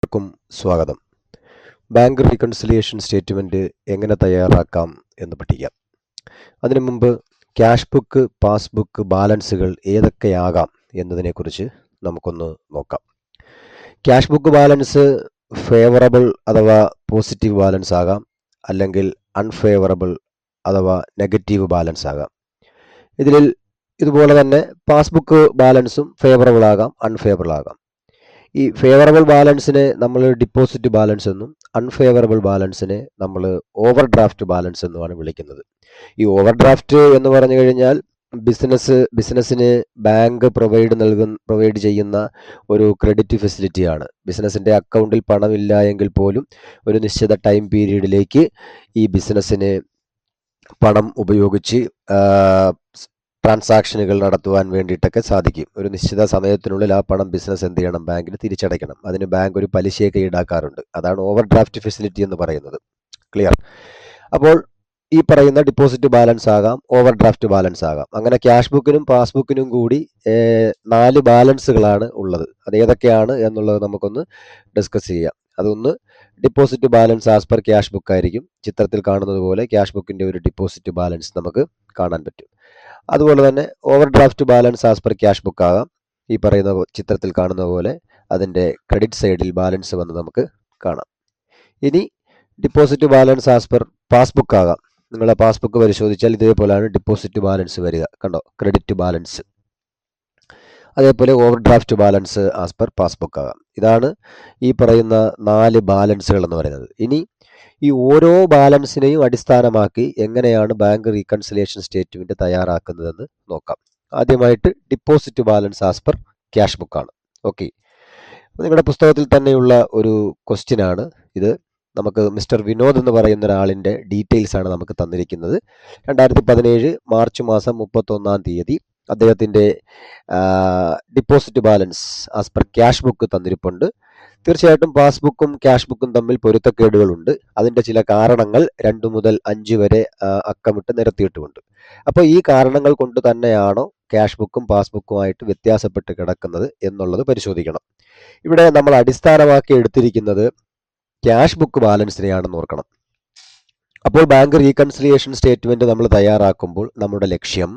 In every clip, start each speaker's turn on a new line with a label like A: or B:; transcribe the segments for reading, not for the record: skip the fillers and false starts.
A: എല്ലാവർക്കും സ്വാഗതം. Bank reconciliation statement എങ്ങനെ തയ്യാറാക്കാം എന്ന് പഠിക്കാം. അതിനു മുമ്പ് ക്യാഷ് ബുക്ക്, പാസ്ബുക്ക്, ബാലൻസുകൾ ഏതൊക്കെയാകാം എന്നതിനെക്കുറിച്ച് നമുക്കൊന്ന് നോക്കാം. ക്യാഷ് ബുക്ക് ബാലൻസ് ഫേവറബിൾ അഥവാ പോസിറ്റീവ് ബാലൻസ് ആകാം, അല്ലെങ്കിൽ അൺഫേവറബിൾ അഥവാ നെഗറ്റീവ് ബാലൻസ് ആകാം. ഇതുപോലെ തന്നെ പാസ്ബുക്ക് ബാലൻസും ഫേവറബിൾ ആകാം, അൺഫേവറബിൾ ആകാം. ഈ ഫേവറബിൾ ബാലൻസിനെ നമ്മൾ ഡിപ്പോസിറ്റ് ബാലൻസ് എന്നും അൺഫേവറബിൾ ബാലൻസിനെ നമ്മൾ ഓവർ ഡ്രാഫ്റ്റ് ബാലൻസ് എന്നുമാണ് വിളിക്കുന്നത്. ഈ ഓവർ ഡ്രാഫ്റ്റ് എന്ന് പറഞ്ഞു കഴിഞ്ഞാൽ ബിസിനസ്സിന് ബാങ്ക് പ്രൊവൈഡ് ചെയ്യുന്ന ഒരു ക്രെഡിറ്റ് ഫെസിലിറ്റിയാണ്. ബിസിനസ്സിൻ്റെ അക്കൗണ്ടിൽ പണമില്ല എങ്കിൽ പോലും ഒരു നിശ്ചിത ടൈം പീരീഡിലേക്ക് ഈ ബിസിനസ്സിന് പണം ഉപയോഗിച്ച് ട്രാൻസാക്ഷനുകൾ നടത്തുവാൻ വേണ്ടിയിട്ടൊക്കെ സാധിക്കും. ഒരു നിശ്ചിത സമയത്തിനുള്ളിൽ ആ പണം ബിസിനസ് എന്ത് ചെയ്യണം? ബാങ്കിന് തിരിച്ചടയ്ക്കണം. അതിന് ബാങ്ക് ഒരു പലിശയൊക്കെ ഈടാക്കാറുണ്ട്. അതാണ് ഓവർ ഡ്രാഫ്റ്റ് ഫെസിലിറ്റി എന്ന് പറയുന്നത്. ക്ലിയർ? അപ്പോൾ ഈ പറയുന്ന ഡിപ്പോസിറ്റ് ബാലൻസ് ആകാം, ഓവർ ഡ്രാഫ്റ്റ് ബാലൻസ് ആകാം. അങ്ങനെ ക്യാഷ് ബുക്കിനും പാസ്ബുക്കിനും കൂടി 4 ബാലൻസുകളാണ് ഉള്ളത്. അത് ഏതൊക്കെയാണ് എന്നുള്ളത് നമുക്കൊന്ന് ഡിസ്കസ് ചെയ്യാം. അതൊന്ന് deposit balance as per cash book ആയിരിക്കും. ചിത്രത്തിൽ കാണുന്നത് പോലെ ക്യാഷ് ബുക്കിന്റെ ഒരു ഡിപ്പോസിറ്റ് ബാലൻസ് നമുക്ക് കാണാൻ പറ്റും. അതുപോലെ തന്നെ over draft balance as per cash book ആകാം. ഈ പറയുന്ന ചിത്രത്തിൽ കാണുന്ന പോലെ അതിൻ്റെ ക്രെഡിറ്റ് സൈഡിൽ ബാലൻസ് വന്ന് നമുക്ക് കാണാം. ഇനി deposit balance as per passbook ആകാം. നിങ്ങളുടെ പാസ്ബുക്ക് പരിശോധിച്ചാൽ ഇതേപോലെയാണ് ഡിപ്പോസിറ്റ് ബാലൻസ് വരിക. കണ്ടോ? Credit balance. അതേപോലെ overdraft balance as per passbook ആകാം. ഇതാണ് ഈ പറയുന്ന 4 ബാലൻസുകൾ എന്ന് പറയുന്നത്. ഇനി ഈ ഓരോ ബാലൻസിനെയും അടിസ്ഥാനമാക്കി എങ്ങനെയാണ് ബാങ്ക് റീകൺസിലിയേഷൻ സ്റ്റേറ്റ്മെന്റ് തയ്യാറാക്കുന്നതെന്ന് നോക്കാം. ആദ്യമായിട്ട് deposit balance as per cash ബുക്കാണ്. ഓക്കെ, നിങ്ങളുടെ പുസ്തകത്തിൽ തന്നെയുള്ള ഒരു ക്വസ്റ്റ്യൻ ആണ് ഇത്. നമുക്ക് മിസ്റ്റർ വിനോദ് എന്ന് പറയുന്ന ഒരാളിൻ്റെ ഡീറ്റെയിൽസ് ആണ് നമുക്ക് തന്നിരിക്കുന്നത്. 2017 മാർച്ച് മാസം 31-ാം തീയതി അദ്ദേഹത്തിൻ്റെ deposit balance as per cash book തന്നിരിപ്പുണ്ട്. തീർച്ചയായിട്ടും പാസ്ബുക്കും ക്യാഷ് ബുക്കും തമ്മിൽ പൊരുത്തക്കേടുകളുണ്ട്. അതിൻ്റെ ചില കാരണങ്ങൾ 2 മുതൽ 5 വരെ അക്കമിട്ട് നിരത്തിയിട്ടുമുണ്ട്. അപ്പോൾ ഈ കാരണങ്ങൾ കൊണ്ട് തന്നെയാണോ ക്യാഷ് ബുക്കും പാസ്ബുക്കുമായിട്ട് വ്യത്യാസപ്പെട്ട് കിടക്കുന്നത് എന്നുള്ളത് പരിശോധിക്കണം. ഇവിടെ നമ്മൾ അടിസ്ഥാനമാക്കി എടുത്തിരിക്കുന്നത് ക്യാഷ് ബുക്ക് ബാലൻസിനെയാണെന്ന് ഓർക്കണം. അപ്പോൾ ബാങ്ക് റീകൺസിലിയേഷൻ സ്റ്റേറ്റ്മെന്റ് നമ്മൾ തയ്യാറാക്കുമ്പോൾ നമ്മുടെ ലക്ഷ്യം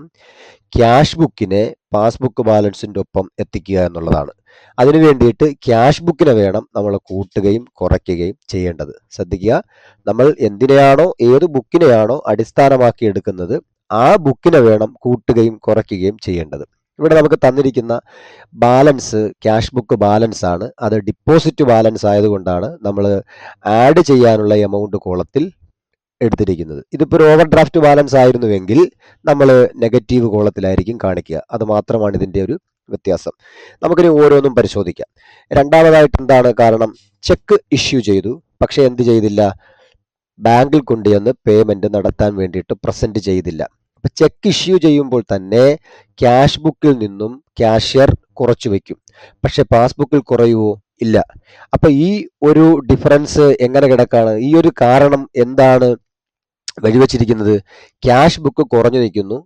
A: ക്യാഷ് ബുക്കിനെ പാസ്ബുക്ക് ബാലൻസിൻ്റെ ഒപ്പം എത്തിക്കുക എന്നുള്ളതാണ്. അതിനു വേണ്ടിയിട്ട് ക്യാഷ് ബുക്കിനെ വേണം നമ്മൾ കൂട്ടുകയും കുറയ്ക്കുകയും ചെയ്യേണ്ടത്. ശ്രദ്ധിക്കുക, നമ്മൾ എന്തിനെയാണോ ഏത് ബുക്കിനെയാണോ അടിസ്ഥാനമാക്കി എടുക്കുന്നത് ആ ബുക്കിനെ വേണം കൂട്ടുകയും കുറയ്ക്കുകയും ചെയ്യേണ്ടത്. ഇവിടെ നമുക്ക് തന്നിരിക്കുന്ന ബാലൻസ് ക്യാഷ് ബുക്ക് ബാലൻസ് ആണ്. അത് ഡിപ്പോസിറ്റ് ബാലൻസ് ആയതുകൊണ്ടാണ് നമ്മൾ ആഡ് ചെയ്യാനുള്ള എമൗണ്ട് കോളത്തിൽ എടുത്തിരിക്കുന്നത്. ഇതിപ്പോൾ ഒരു ഓവർ ഡ്രാഫ്റ്റ് ബാലൻസ് ആയിരുന്നുവെങ്കിൽ നമ്മൾ നെഗറ്റീവ് കോളത്തിലായിരിക്കും കാണിക്കുക. അത് മാത്രമാണ് ഇതിൻ്റെ ഒരു വ്യത്യാസം. നമുക്കിനി ഓരോന്നും പരിശോധിക്കാം. രണ്ടാമതായിട്ട് എന്താണ് കാരണം? ചെക്ക് ഇഷ്യൂ ചെയ്തു, പക്ഷെ എന്ത് ചെയ്തില്ല? ബാങ്കിൽ കൊണ്ടുവന്ന് പേയ്മെന്റ് നടത്താൻ വേണ്ടിയിട്ട് പ്രസന്റ് ചെയ്തില്ല. അപ്പൊ ചെക്ക് ഇഷ്യൂ ചെയ്യുമ്പോൾ തന്നെ ക്യാഷ് ബുക്കിൽ നിന്നും ക്യാഷ്യർ കുറച്ചു വെക്കും, പക്ഷെ പാസ്ബുക്കിൽ കുറയുവോ? ഇല്ല. അപ്പൊ ഈ ഒരു ഡിഫറൻസ് എങ്ങനെ കിടക്കാണ്? ഈ ഒരു കാരണം എന്താണ് വഴിവെച്ചിരിക്കുന്നത്? ക്യാഷ് ബുക്ക് കുറഞ്ഞു നിൽക്കുന്നു,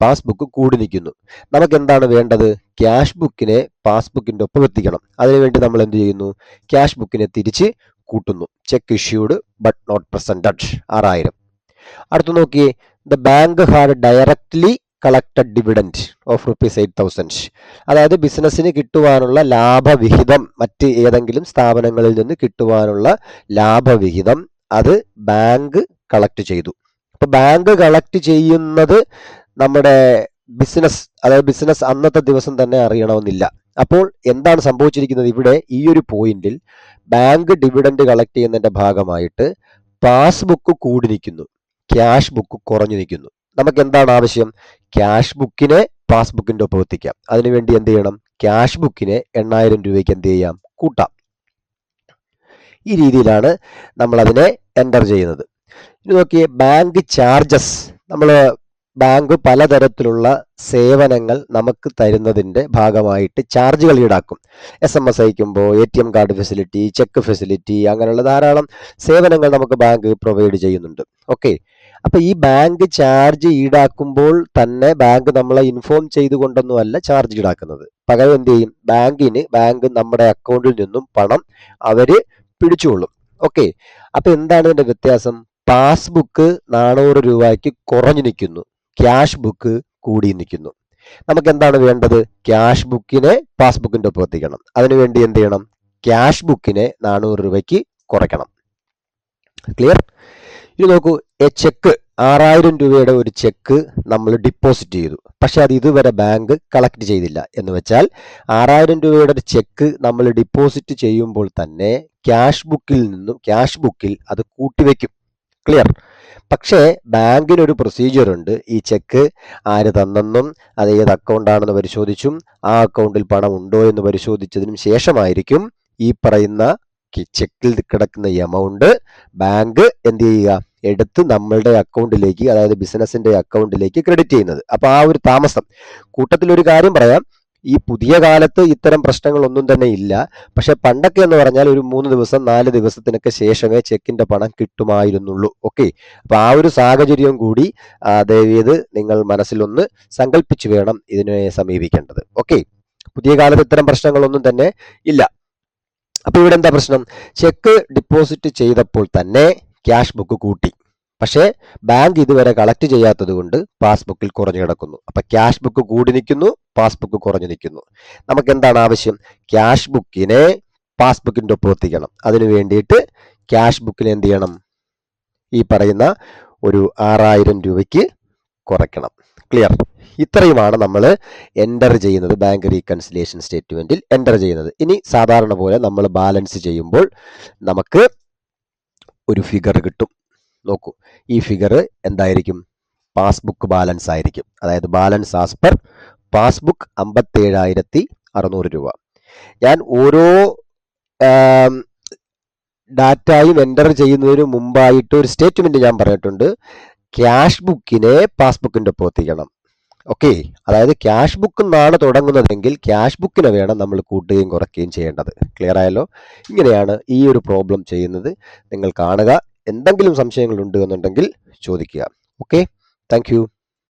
A: പാസ്ബുക്ക് കൂടി നിൽക്കുന്നു. നമുക്ക് എന്താണ് വേണ്ടത്? ക്യാഷ് ബുക്കിനെ പാസ്ബുക്കിന്റെ ഒപ്പം എത്തിക്കണം. അതിനുവേണ്ടി നമ്മൾ എന്ത് ചെയ്യുന്നു? ക്യാഷ് ബുക്കിനെ തിരിച്ച് കൂട്ടുന്നു. Cheque issued but not presented 6000. അടുത്ത് നോക്കിയേ, the bank had directly collected dividend of ₹8,000. അതായത് ബിസിനസ്സിന് കിട്ടുവാനുള്ള ലാഭവിഹിതം, മറ്റ് ഏതെങ്കിലും സ്ഥാപനങ്ങളിൽ നിന്ന് കിട്ടുവാനുള്ള ലാഭവിഹിതം അത് ബാങ്ക് കളക്ട് ചെയ്തു. അപ്പൊ ബാങ്ക് കളക്ട് ചെയ്യുന്നത് നമ്മുടെ ബിസിനസ് അന്നത്തെ ദിവസം തന്നെ അറിയണമെന്നില്ല. അപ്പോൾ എന്താണ് സംഭവിച്ചിരിക്കുന്നത്? ഇവിടെ ഈ ഒരു പോയിന്റിൽ ബാങ്ക് ഡിവിഡൻഡ് കളക്ട് ചെയ്യുന്നതിന്റെ ഭാഗമായിട്ട് പാസ്ബുക്ക് കൂടി നിൽക്കുന്നു, ക്യാഷ് ബുക്ക് കുറഞ്ഞു നിൽക്കുന്നു. നമുക്ക് എന്താണ് ആവശ്യം? ക്യാഷ് ബുക്കിനെ പാസ്ബുക്കിന്റെ ഒപ്പം എത്തിക്കാം. അതിനുവേണ്ടി എന്ത് ചെയ്യണം? ക്യാഷ് ബുക്കിനെ 8000 രൂപയ്ക്ക് എന്ത് ചെയ്യാം? കൂട്ടാം. ഈ രീതിയിലാണ് നമ്മൾ അതിനെ എൻ്റർ ചെയ്യുന്നത്. ഇനി നോക്കിയേ, ബാങ്ക് ചാർജസ്. ബാങ്ക് പലതരത്തിലുള്ള സേവനങ്ങൾ നമുക്ക് തരുന്നതിൻ്റെ ഭാഗമായിട്ട് ചാർജുകൾ ഈടാക്കും. SMS അയക്കുമ്പോൾ, ATM card facility, check facility, അങ്ങനെയുള്ള ധാരാളം സേവനങ്ങൾ നമുക്ക് ബാങ്ക് പ്രൊവൈഡ് ചെയ്യുന്നുണ്ട്. ഓക്കെ, അപ്പൊ ഈ ബാങ്ക് ചാർജ് ഈടാക്കുമ്പോൾ തന്നെ ബാങ്ക് നമ്മളെ ഇൻഫോം ചെയ്തുകൊണ്ടൊന്നുമല്ല ചാർജ് ഈടാക്കുന്നത്. പകരം എന്ത് ചെയ്യും, ബാങ്ക് നമ്മുടെ അക്കൗണ്ടിൽ നിന്നും പണം അവര് പിടിച്ചുകൊള്ളും. ഓക്കെ, അപ്പൊ എന്താണ് ഇതിന്റെ വ്യത്യാസം? പാസ്ബുക്ക് 400 രൂപയ്ക്ക് കുറഞ്ഞു നിൽക്കുന്നു, ക്യാഷ് ബുക്ക് കൂടി നിൽക്കുന്നു. നമുക്ക് എന്താണ് വേണ്ടത്? ക്യാഷ് ബുക്കിനെ പാസ്ബുക്കിന്റെ ഒപ്പം എത്തിക്കണം. അതിനുവേണ്ടി എന്ത് ചെയ്യണം? ക്യാഷ് ബുക്കിനെ 400 രൂപയ്ക്ക് കുറയ്ക്കണം. ക്ലിയർ? ഇനി നോക്കൂ, ചെക്ക് 6000 രൂപയുടെ ഒരു ചെക്ക് നമ്മൾ ഡിപ്പോസിറ്റ് ചെയ്തു, പക്ഷെ അത് ഇതുവരെ ബാങ്ക് കളക്ട് ചെയ്തില്ല. എന്ന് വെച്ചാൽ 6000 രൂപയുടെ ഒരു ചെക്ക് നമ്മൾ ഡിപ്പോസിറ്റ് ചെയ്യുമ്പോൾ തന്നെ ക്യാഷ് ബുക്കിൽ അത് കൂട്ടിവെക്കും. ക്ലിയർ? പക്ഷേ ബാങ്കിനൊരു പ്രൊസീജിയർ ഉണ്ട്. ഈ ചെക്ക് ആര് തന്നെന്നും അത് ഏത് അക്കൗണ്ടാണെന്ന് പരിശോധിച്ചും ആ അക്കൗണ്ടിൽ പണം ഉണ്ടോ എന്ന് പരിശോധിച്ചതിനും ശേഷമായിരിക്കും ഈ പറയുന്ന ചെക്കിൽ കിടക്കുന്ന എമൗണ്ട് ബാങ്ക് എന്ത് ചെയ്യുക, എടുത്ത് നമ്മളുടെ അക്കൗണ്ടിലേക്ക്, അതായത് ബിസിനസിന്റെ അക്കൗണ്ടിലേക്ക് ക്രെഡിറ്റ് ചെയ്യുന്നത്. അപ്പൊ ആ ഒരു താമസം. കൂട്ടത്തിൽ ഒരു കാര്യം പറയാം, ഈ പുതിയ കാലത്ത് ഇത്തരം പ്രശ്നങ്ങളൊന്നും തന്നെ ഇല്ല. പക്ഷെ പണ്ടൊക്കെ എന്ന് പറഞ്ഞാൽ ഒരു 3 ദിവസം 4 ദിവസത്തിനൊക്കെ ശേഷമേ ചെക്കിന്റെ പണം കിട്ടുമായിരുന്നുള്ളൂ. ഓക്കെ, അപ്പൊ ആ ഒരു സാഹചര്യം കൂടി ദയവേത് നിങ്ങൾ മനസ്സിലൊന്ന് സങ്കല്പിച്ചു വേണം ഇതിനെ സമീപിക്കേണ്ടത്. ഓക്കെ, പുതിയ കാലത്ത് ഇത്തരം പ്രശ്നങ്ങളൊന്നും തന്നെ ഇല്ല. അപ്പൊ ഇവിടെ എന്താ പ്രശ്നം? ചെക്ക് ഡിപ്പോസിറ്റ് ചെയ്തപ്പോൾ തന്നെ ക്യാഷ് ബുക്ക് കൂട്ടി, പക്ഷേ ബാങ്ക് ഇതുവരെ കളക്ട് ചെയ്യാത്തത് കൊണ്ട് പാസ്ബുക്കിൽ കുറഞ്ഞു കിടക്കുന്നു. അപ്പൊ ക്യാഷ് ബുക്ക് കൂടി നിൽക്കുന്നു, പാസ്ബുക്ക് കുറഞ്ഞു നിൽക്കുന്നു. നമുക്ക് എന്താണ് ആവശ്യം? ക്യാഷ് ബുക്കിനെ പാസ്ബുക്കിന്റെ ഒപ്പം എത്തിക്കണം. അതിനു വേണ്ടിയിട്ട് ക്യാഷ് ബുക്കിനെ എന്ത് ചെയ്യണം? ഈ പറയുന്ന ഒരു 6000 രൂപയ്ക്ക് കുറയ്ക്കണം. ക്ലിയർ? ഇത്രയുമാണ് നമ്മൾ എൻ്റർ ചെയ്യുന്നത്, ബാങ്ക് റീകൺസിലിയേഷൻ സ്റ്റേറ്റ്മെന്റിൽ എൻ്റർ ചെയ്യുന്നത്. ഇനി സാധാരണ പോലെ നമ്മൾ ബാലൻസ് ചെയ്യുമ്പോൾ നമുക്ക് ഒരു ഫിഗർ കിട്ടും. നോക്കൂ, ഈ ഫിഗർ എന്തായിരിക്കും? പാസ്ബുക്ക് ബാലൻസ് ആയിരിക്കും. അതായത് ബാലൻസ് ആസ് പെർ പാസ്ബുക്ക് 57,600 രൂപ. ഞാൻ ഓരോ ഡാറ്റയും എൻ്റർ ചെയ്യുന്നതിന് മുമ്പായിട്ട് ഒരു സ്റ്റേറ്റ്മെന്റ് ഞാൻ പറഞ്ഞിട്ടുണ്ട്, ക്യാഷ് ബുക്കിനെ പാസ്ബുക്കിന്റെ ഒപ്പം എത്തിക്കണം. ഓക്കെ, അതായത് ക്യാഷ് ബുക്കിൽ നിന്നാണ് തുടങ്ങുന്നതെങ്കിൽ ക്യാഷ് ബുക്കിനെ വേണം നമ്മൾ കൂട്ടുകയും കുറയ്ക്കുകയും ചെയ്യേണ്ടത്. ക്ലിയർ ആയല്ലോ? ഇങ്ങനെയാണ് ഈ ഒരു പ്രോബ്ലം ചെയ്യുന്നത്. നിങ്ങൾ കാണുക, എന്തെങ്കിലും സംശയങ്ങൾ ഉണ്ട് എന്നുണ്ടെങ്കിൽ ചോദിക്കുക. Okay, thank you.